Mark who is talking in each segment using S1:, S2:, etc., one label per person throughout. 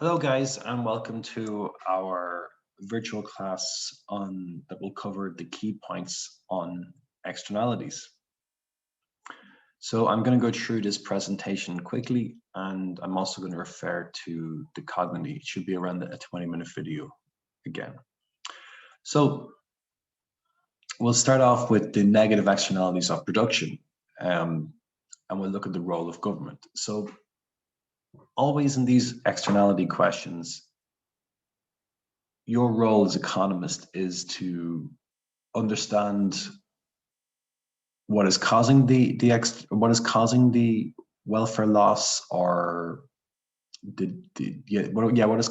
S1: Hello guys and welcome to our virtual class on that will cover the key points on externalities. So I'm going to go through this presentation quickly and I'm also going to refer to the cognitive. It should be around a 20-minute video again. So we'll start off with the negative externalities of production and we'll look at the role of government. So always in these externality questions, your role as economist is to understand what is causing the welfare loss, or what is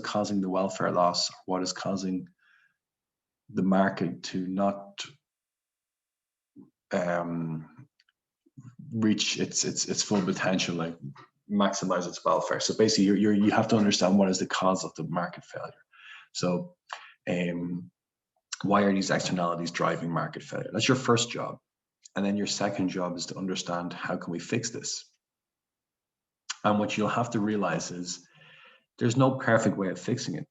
S1: causing the welfare loss, what is causing the market to not reach its full potential, like maximize its welfare. So basically you have to understand what is the cause of the market failure. So why are these externalities driving market failure? That's your first job. And then your second job is to understand how can we fix this? And what you'll have to realize is there's no perfect way of fixing it.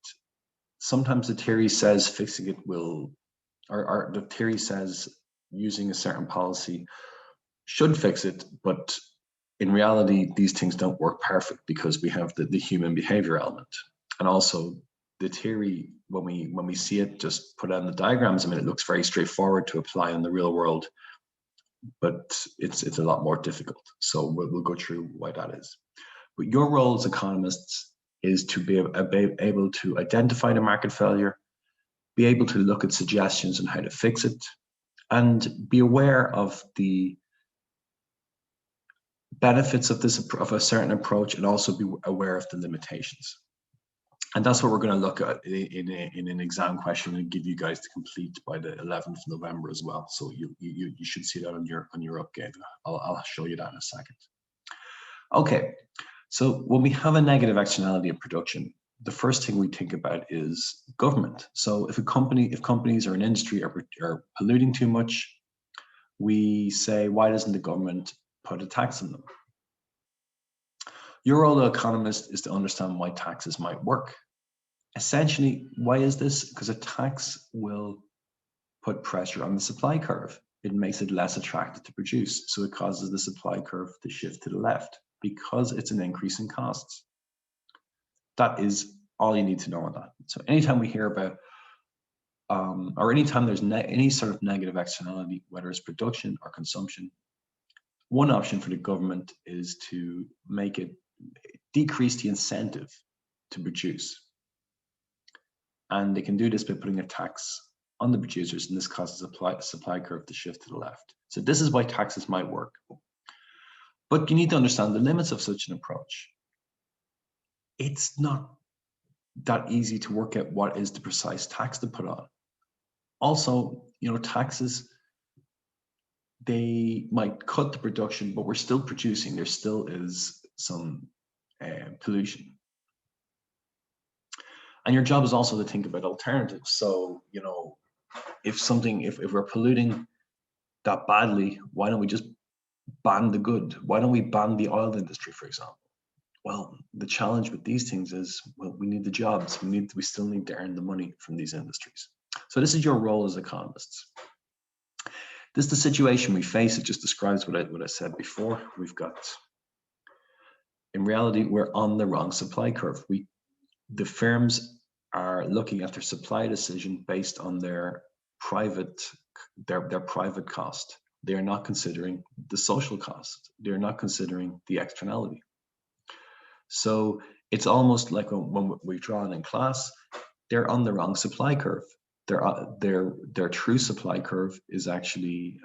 S1: Sometimes the theory says fixing it will, or the theory says using a certain policy should fix it, but in reality, these things don't work perfect because we have the human behavior element. And also the theory, when we see it just put out in the diagrams, I mean, it looks very straightforward to apply in the real world, but it's a lot more difficult. So we'll go through why that is. But your role as economists is to be able to identify the market failure, be able to look at suggestions on how to fix it, and be aware of the benefits of a certain approach, and also be aware of the limitations. And that's what we're going to look at in an exam question and give you guys to complete by the 11th of November as well. So you should see that on your upgrade. I'll show you that in a second. Okay, so when we have a negative externality of production, the first thing we think about is government. So if companies or an industry are polluting too much, we say, why doesn't the government put a tax on them? Your role as an economist is to understand why taxes might work. Essentially, why is this? Because a tax will put pressure on the supply curve. It makes it less attractive to produce. So it causes the supply curve to shift to the left because it's an increase in costs. That is all you need to know on that. So anytime we hear about, or anytime there's any sort of negative externality, whether it's production or consumption, one option for the government is to make it decrease the incentive to produce. And they can do this by putting a tax on the producers, and this causes the supply curve to shift to the left. So this is why taxes might work. But you need to understand the limits of such an approach. It's not that easy to work out what is the precise tax to put on. Also, taxes, they might cut the production, but we're still producing. There still is some pollution. And your job is also to think about alternatives. So, if we're polluting that badly, why don't we just ban the good? Why don't we ban the oil industry, for example? Well, the challenge with these things is, well, we need the jobs. We still need to earn the money from these industries. So this is your role as economists. This is the situation we face. It just describes what I said before. In reality, we're on the wrong supply curve. The firms are looking at their supply decision based on their private cost. They are not considering the social cost. They're not considering the externality. So it's almost like when we've drawn in class, they're on the wrong supply curve. Their true supply curve is actually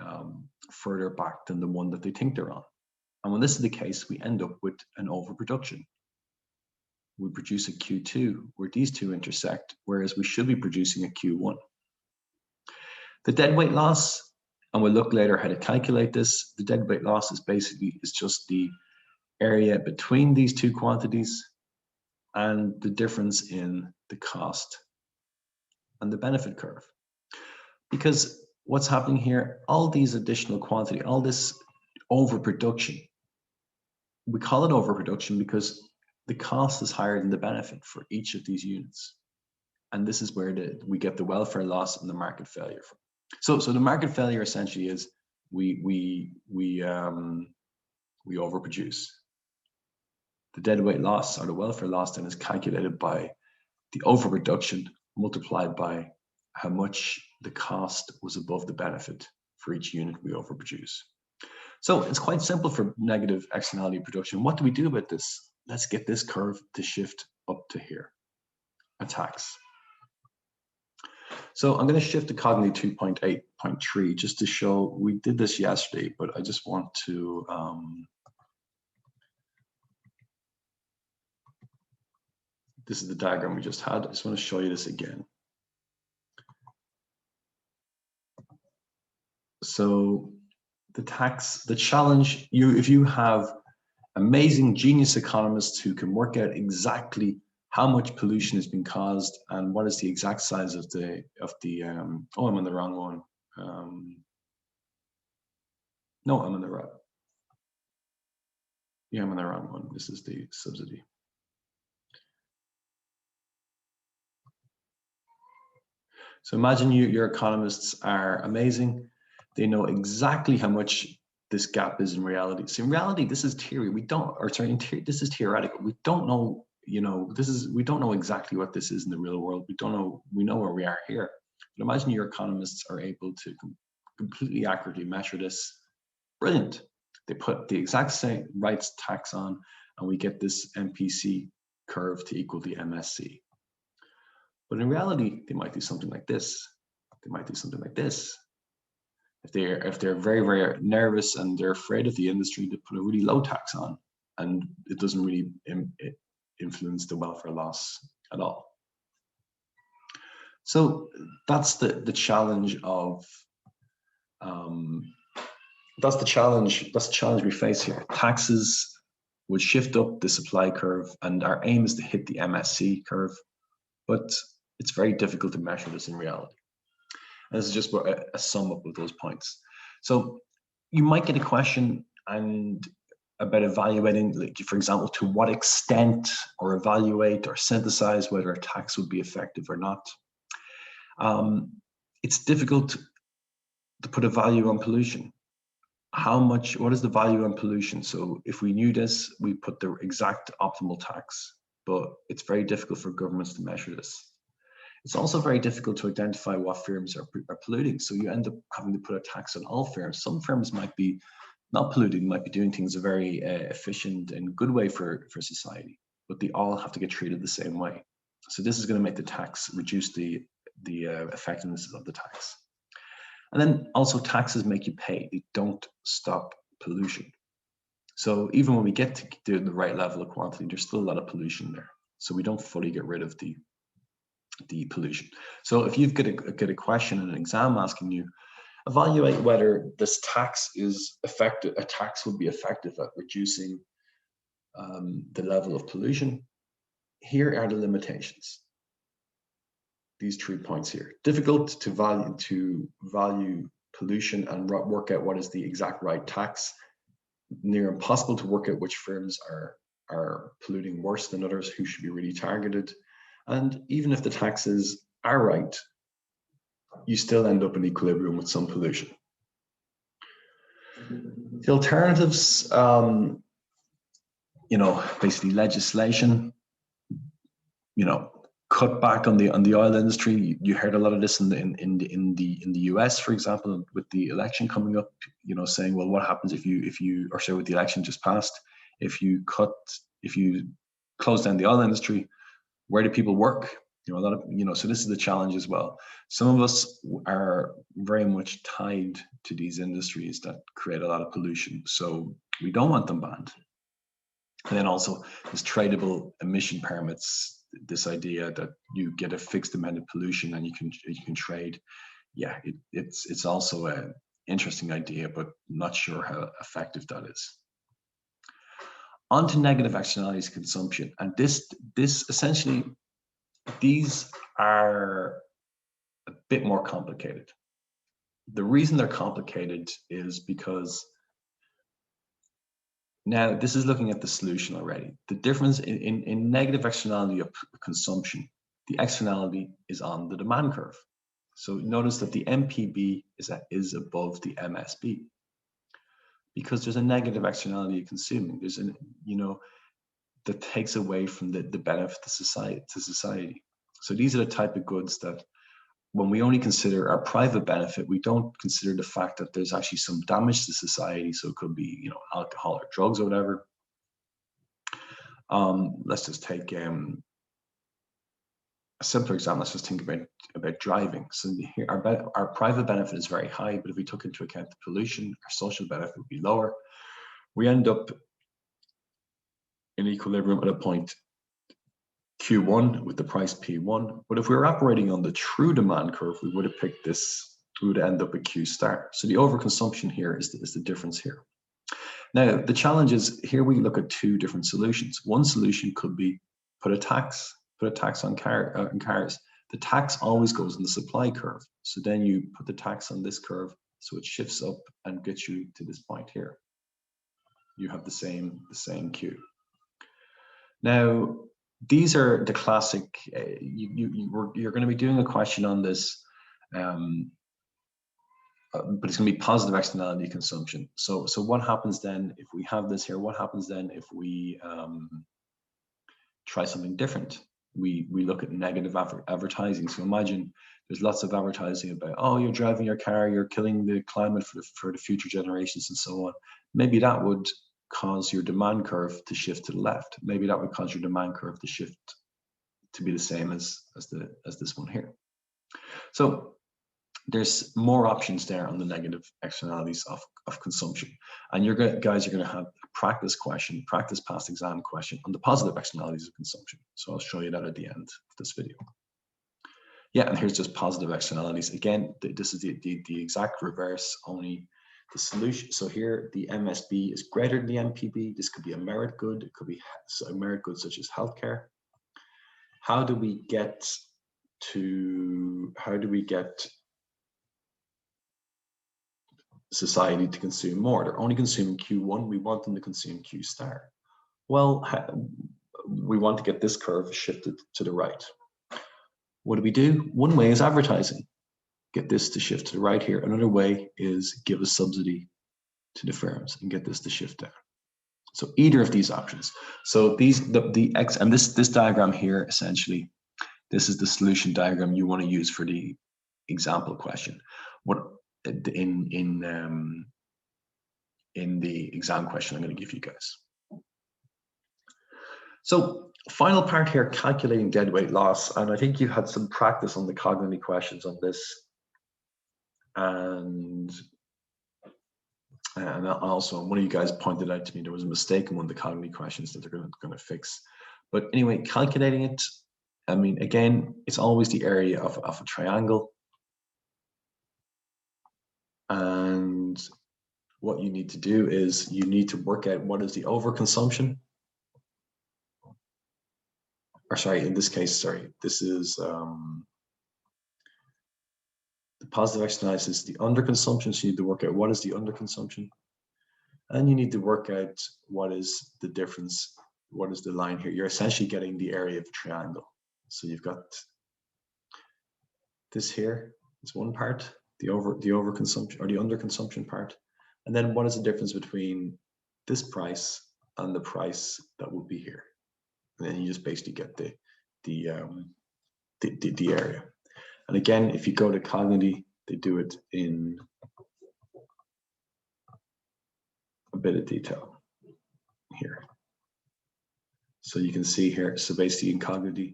S1: further back than the one that they think they're on. And when this is the case, we end up with an overproduction. We produce a Q2 where these two intersect, whereas we should be producing a Q1. The deadweight loss, and we'll look later how to calculate this. The deadweight loss is just the area between these two quantities and the difference in the cost and the benefit curve. Because what's happening here, all these additional quantity, all this overproduction, we call it overproduction because the cost is higher than the benefit for each of these units. And this is where we get the welfare loss and the market failure from. So the market failure essentially is we overproduce. The deadweight loss or the welfare loss then is calculated by the overproduction multiplied by how much the cost was above the benefit for each unit we overproduce. So it's quite simple for negative externality production. What do we do about this? Let's get this curve to shift up to here, a tax. So I'm going to shift to cognitive 2.8.3 just to show, we did this yesterday, but I just want to, this is the diagram we just had. I just want to show you this again. So the challenge, if you have amazing genius economists who can work out exactly how much pollution has been caused and what is the exact size of the oh, I'm on the wrong one. No, I'm on the right. Yeah, I'm on the wrong one. This is the subsidy. So imagine your economists are amazing. They know exactly how much this gap is in reality. So in reality, this is theory. We don't, or sorry, this is theoretical. We don't know, we don't know exactly what this is in the real world. We don't know, we know where we are here. But imagine your economists are able to completely accurately measure this. Brilliant. They put the exact same rights tax on, and we get this MPC curve to equal the MSC. But in reality, they might do something like this. They might do something like this. If they're very, very nervous and they're afraid of the industry, to put a really low tax on, and it doesn't really influence the welfare loss at all. So that's the challenge of that's the challenge we face here. Taxes would shift up the supply curve, and our aim is to hit the MSC curve, but it's very difficult to measure this in reality. And this is just a sum up of those points. So you might get a question about evaluating, like, for example, to what extent, or evaluate or synthesize whether a tax would be effective or not. It's difficult to put a value on pollution. What is the value on pollution? So if we knew this, we put the exact optimal tax, but it's very difficult for governments to measure this. It's also very difficult to identify what firms are polluting. So you end up having to put a tax on all firms. Some firms might be not polluting, might be doing things a very efficient and good way for society, but they all have to get treated the same way. So this is going to make the tax reduce the effectiveness of the tax. And then also taxes make you pay. They don't stop pollution. So even when we get to the right level of quantity, there's still a lot of pollution there. So we don't fully get rid of the pollution. So if you've got a question in an exam asking you, evaluate whether this tax is effective, a tax would be effective at reducing the level of pollution, here are the limitations. These 3 points here. Difficult to value pollution and work out what is the exact right tax. Near impossible to work out which firms are polluting worse than others, who should be really targeted. And even if the taxes are right, you still end up in equilibrium with some pollution. The alternatives, basically legislation, cut back on the oil industry. You heard a lot of this in the US, for example, with the election coming up. Saying, well, what happens if you with the election just passed, if you close down the oil industry, where do people work? A lot of so this is the challenge as well. Some of us are very much tied to these industries that create a lot of pollution, so we don't want them banned. And then also there's tradable emission permits, this idea that you get a fixed amount of pollution and you can trade. Yeah, it's also an interesting idea, but not sure how effective that is. On to negative externalities consumption, and this essentially, these are a bit more complicated. The reason they're complicated is because Now, this is looking at the solution already. The difference in negative externality of consumption, the externality is on the demand curve. So notice that the MPB is above the MSB because there's a negative externality of consuming. There's an, that takes away from the benefit to society. So these are the type of goods that when we only consider our private benefit, we don't consider the fact that there's actually some damage to society. So it could be, alcohol or drugs or whatever. Let's just take a simpler example. Let's just think about driving. So here, our private benefit is very high, but if we took into account the pollution, our social benefit would be lower. We end up in equilibrium at a point Q1 with the price P1. But if we were operating on the true demand curve, we would have picked this, we would end up at Q star. So the overconsumption here is the difference here. Now, the challenge is here we look at two different solutions. One solution could be put a tax on cars. The tax always goes in the supply curve. So then you put the tax on this curve, so it shifts up and gets you to this point here. You have the same Q. Now, these are the classic, you're going to be doing a question on this, but it's going to be positive externality consumption. So what happens then if we have this here? What happens then if we try something different? We look at negative advertising. So imagine there's lots of advertising about, oh, you're driving your car, you're killing the climate for the future generations and so on. Maybe that would cause your demand curve to shift to the left. Maybe that would cause your demand curve to shift to be the same as this one here. So there's more options there on the negative externalities of consumption. And guys are going to have a practice past exam question on the positive externalities of consumption. So I'll show you that at the end of this video. Yeah, and here's just positive externalities. Again, this is the exact reverse, only the solution. So here the MSB is greater than the MPB. This could be a merit good. It could be a merit good such as healthcare. How do we get society to consume more? They're only consuming Q1. We want them to consume Q star. Well, we want to get this curve shifted to the right. What do we do? One way is advertising. Get this to shift to the right here. Another way is give a subsidy to the firms and get this to shift down. So either of these options. So the X and this diagram here, essentially, this is the solution diagram you want to use for the example question. What in the exam question I'm going to give you guys. So final part here, calculating dead weight loss. And I think you had some practice on the cognitive questions on this. And also one of you guys pointed out to me there was a mistake in one of the cognitive questions that they're going to fix. But anyway, calculating it, I mean, again, it's always the area of a triangle. And what you need to do is you need to work out what is the overconsumption. Or sorry, in this case, sorry, this is the positive externalities is the underconsumption. So you need to work out what is the underconsumption. And you need to work out what is the difference, what is the line here. You're essentially getting the area of a triangle. So you've got this here is one part, the overconsumption or the underconsumption part. And then what is the difference between this price and the price that would be here? And then you just basically get the area. And again, if you go to cognitive, they do it in a bit of detail here. So you can see here, so basically in cognitive,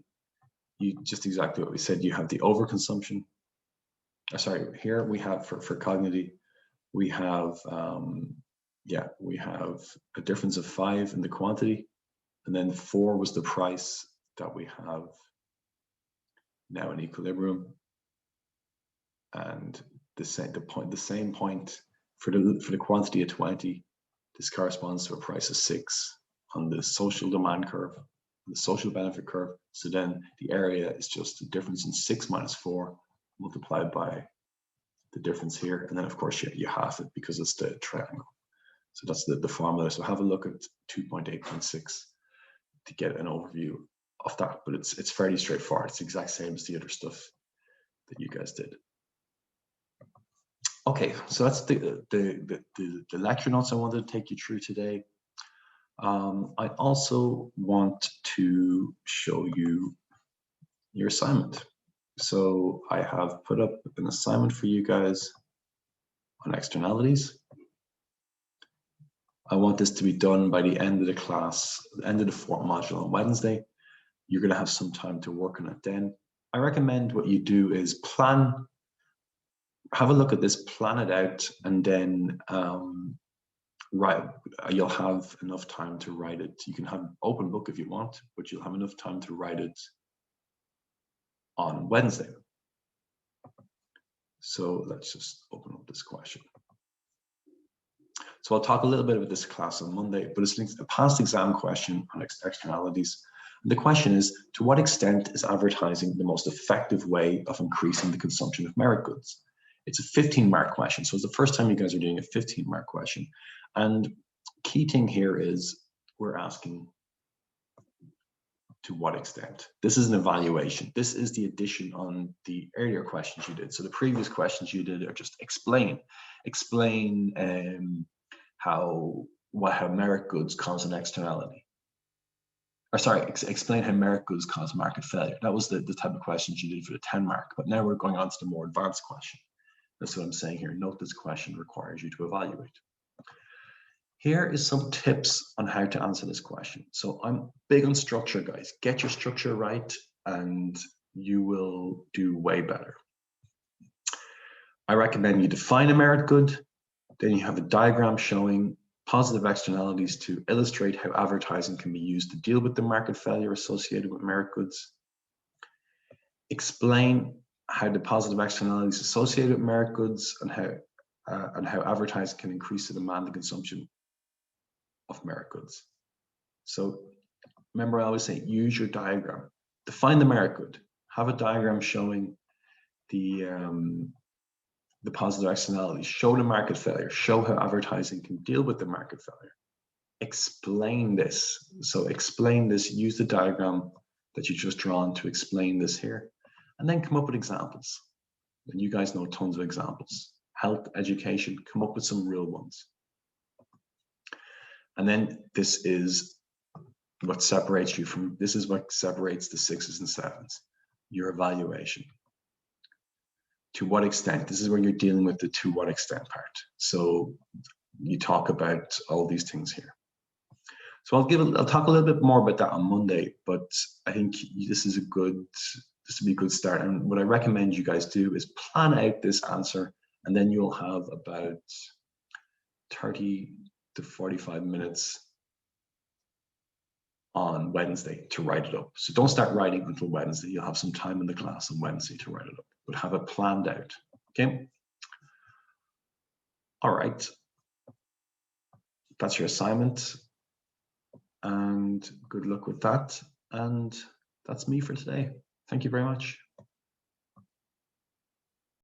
S1: you just exactly what we said, you have the overconsumption. Sorry, here we have for cognitive, we have, we have a difference of 5 in the quantity, and then 4 was the price that we have now in equilibrium. And the same point for the quantity of 20, this corresponds to a price of 6 on the social demand curve, the social benefit curve. So then the area is just the difference in 6 minus 4 multiplied by the difference here. And then of course you half it because it's the triangle. So that's the formula. So have a look at 2.8.6 to get an overview of that, but it's fairly straightforward. It's the exact same as the other stuff that you guys did. Okay, so that's the lecture notes I wanted to take you through today. I also want to show you your assignment. So I have put up an assignment for you guys on externalities. I want this to be done by the end of the class, the end of the fourth module on Wednesday. You're going to have some time to work on it then. I recommend what you do is have a look at this, plan it out, and then you'll have enough time to write it. You can have an open book if you want, but you'll have enough time to write it on Wednesday. So let's just open up this question. So I'll talk a little bit about this class on Monday, but it's a past exam question on externalities. And the question is, to what extent is advertising the most effective way of increasing the consumption of merit goods? It's a 15-mark question. So it's the first time you guys are doing a 15-mark question. And key thing here is we're asking to what extent. This is an evaluation. This is the addition on the earlier questions you did. So the previous questions you did are just explain how merit goods cause an externality. Or sorry, explain how merit goods cause market failure. That was the type of questions you did for the 10-mark, but now we're going on to the more advanced question. That's what I'm saying here. Note this question requires you to evaluate. Here is some tips on how to answer this question. So I'm big on structure, guys. Get your structure right and you will do way better. I recommend you define a merit good. Then you have a diagram showing positive externalities to illustrate how advertising can be used to deal with the market failure associated with merit goods. Explain how the positive externalities associated with merit goods and how advertising can increase the demand and consumption of merit goods. So remember, I always say use your diagram. Define the merit good. Have a diagram showing the positive externalities. Show the market failure. Show how advertising can deal with the market failure. Explain this. So explain this. Use the diagram that you just drawn to explain this here, and then come up with examples. And you guys know tons of examples. Health, education. Come up with some real ones. And then this is what separates you from, this is what separates the 6s and 7s, your evaluation. To what extent? This is where you're dealing with the to what extent part. So you talk about all these things here. So I'll talk a little bit more about that on Monday, but I think this will be a good start. And what I recommend you guys do is plan out this answer, and then you'll have about 30 to 45 minutes on Wednesday to write it up. So don't start writing until Wednesday. You'll have some time in the class on Wednesday to write it up, but have it planned out, okay? All right, that's your assignment, and good luck with that. And that's me for today. Thank you very much.